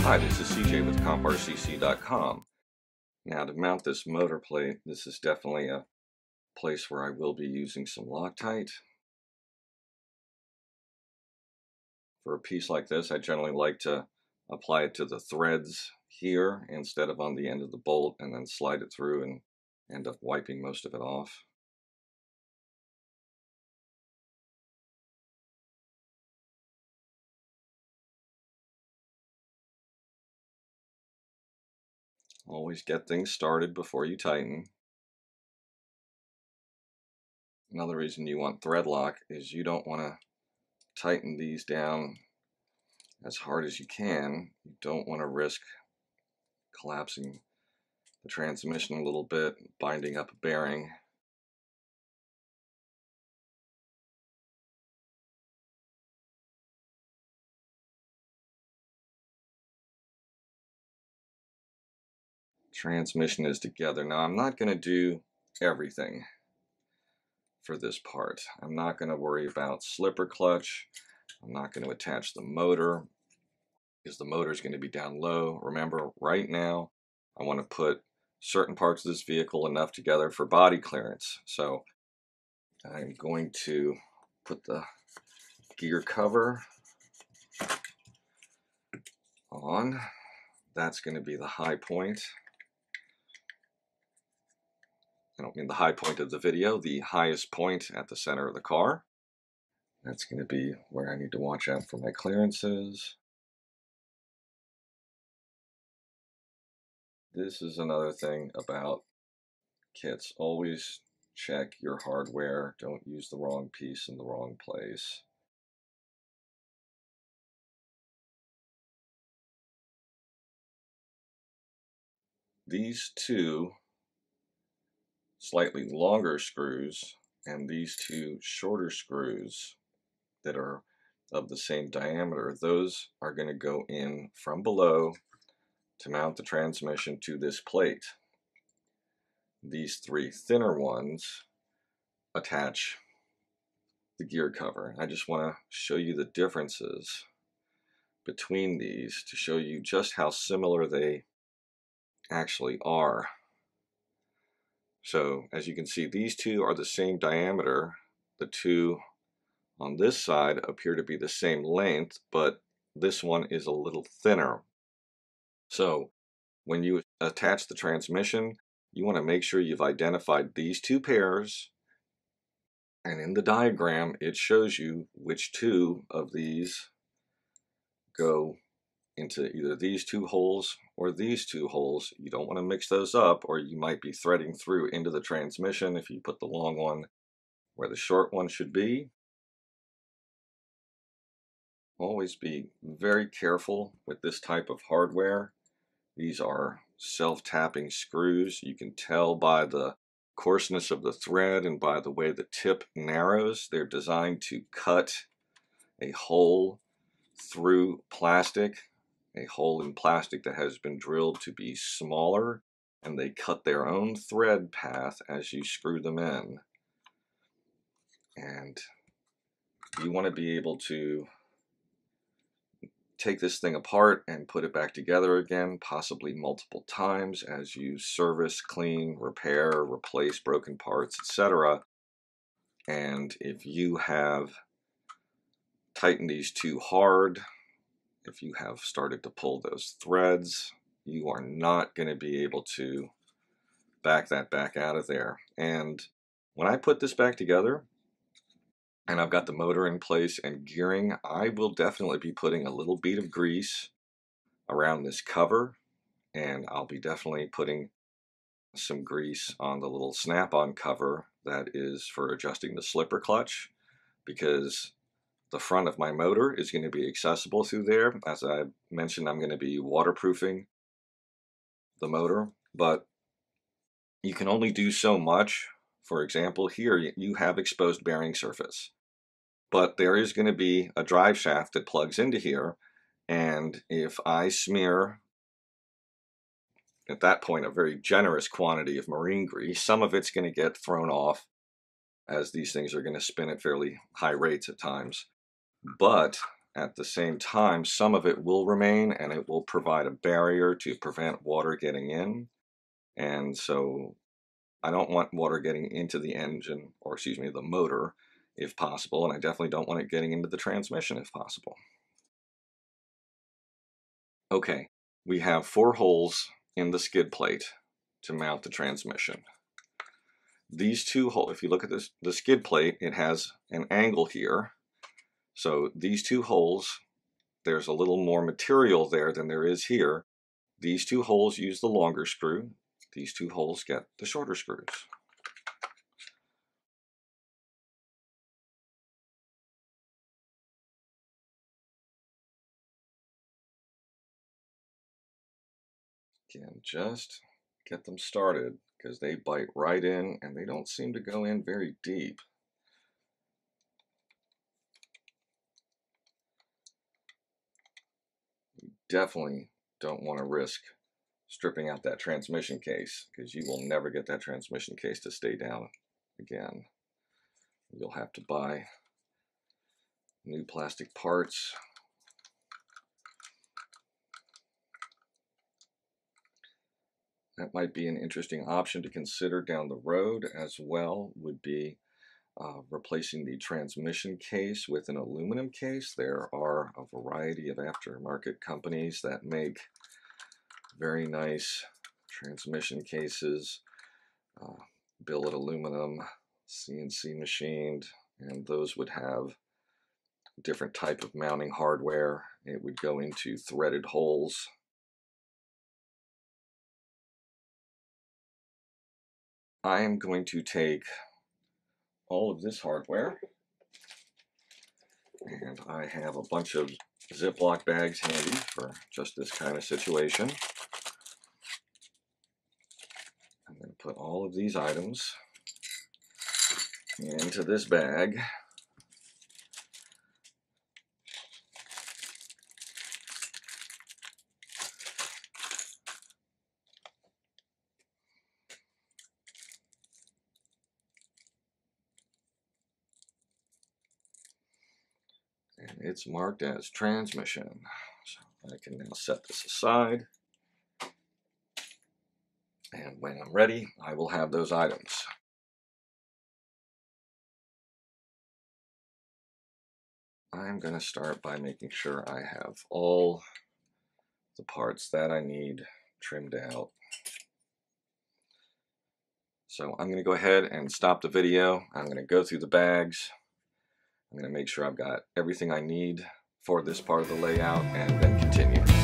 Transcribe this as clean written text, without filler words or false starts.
Hi, this is CJ with CJatCompRCC.com. Now, to mount this motor plate, this is definitely a place where I will be using some Loctite. For a piece like this, I generally like to apply it to the threads here instead of on the end of the bolt, and then slide it through and end up wiping most of it off. Always get things started before you tighten. Another reason you want thread lock is you don't want to tighten these down as hard as you can. You don't want to risk collapsing the transmission a little bit, binding up a bearing. Transmission is together. Now, I'm not going to do everything for this part. I'm not going to worry about slipper clutch. I'm not going to attach the motor because the motor is going to be down low. Remember, right now I want to put certain parts of this vehicle enough together for body clearance. So I'm going to put the gear cover on. That's going to be the high point. I don't mean the high point of the video, the highest point at the center of the car. That's going to be where I need to watch out for my clearances. This is another thing about kits. Always check your hardware. Don't use the wrong piece in the wrong place. These two slightly longer screws and these two shorter screws that are of the same diameter, those are going to go in from below to mount the transmission to this plate. These three thinner ones attach the gear cover. I just want to show you the differences between these to show you just how similar they actually are. So as you can see, these two are the same diameter. The two on this side appear to be the same length, but this one is a little thinner. So when you attach the transmission, you want to make sure you've identified these two pairs, and in the diagram it shows you which two of these go into either these two holes or these two holes. You don't want to mix those up, or you might be threading through into the transmission if you put the long one where the short one should be. Always be very careful with this type of hardware. These are self-tapping screws. You can tell by the coarseness of the thread and by the way the tip narrows. They're designed to cut a hole through plastic, a hole in plastic that has been drilled to be smaller, and they cut their own thread path as you screw them in. And you want to be able to take this thing apart and put it back together again, possibly multiple times as you service, clean, repair, replace broken parts, etc. And if you have tightened these too hard, if you have started to pull those threads, you are not going to be able to back that back out of there. And when I put this back together, and I've got the motor in place and gearing, I will definitely be putting a little bead of grease around this cover, and I'll be definitely putting some grease on the little snap-on cover that is for adjusting the slipper clutch, because the front of my motor is going to be accessible through there. As I mentioned, I'm going to be waterproofing the motor, but you can only do so much. For example, here you have exposed bearing surface, but there is going to be a drive shaft that plugs into here, and if I smear, at that point, a very generous quantity of marine grease, some of it's going to get thrown off, as these things are going to spin at fairly high rates at times. But at the same time, some of it will remain and it will provide a barrier to prevent water getting in. And so I don't want water getting into the engine, or excuse me, the motor if possible, and I definitely don't want it getting into the transmission if possible. Okay, we have 4 holes in the skid plate to mount the transmission. These 2 holes, if you look at this, the skid plate, it has an angle here. So these 2 holes, there's a little more material there than there is here. These 2 holes use the longer screw. These 2 holes get the shorter screws. Again, just get them started because they bite right in and they don't seem to go in very deep. You definitely don't want to risk stripping out that transmission case because you will never get that transmission case to stay down again. You'll have to buy new plastic parts. That might be an interesting option to consider down the road as well, would be replacing the transmission case with an aluminum case. There are a variety of aftermarket companies that make very nice transmission cases, billet aluminum, CNC machined, and those would have different type of mounting hardware. It would go into threaded holes. I am going to take all of this hardware, and I have a bunch of Ziploc bags handy for just this kind of situation. I'm going to put all of these items into this bag. And it's marked as transmission. So I can now set this aside. And when I'm ready, I will have those items. I'm going to start by making sure I have all the parts that I need trimmed out. So I'm going to go ahead and stop the video. I'm going to go through the bags. I'm going to make sure I've got everything I need for this part of the layout and then continue.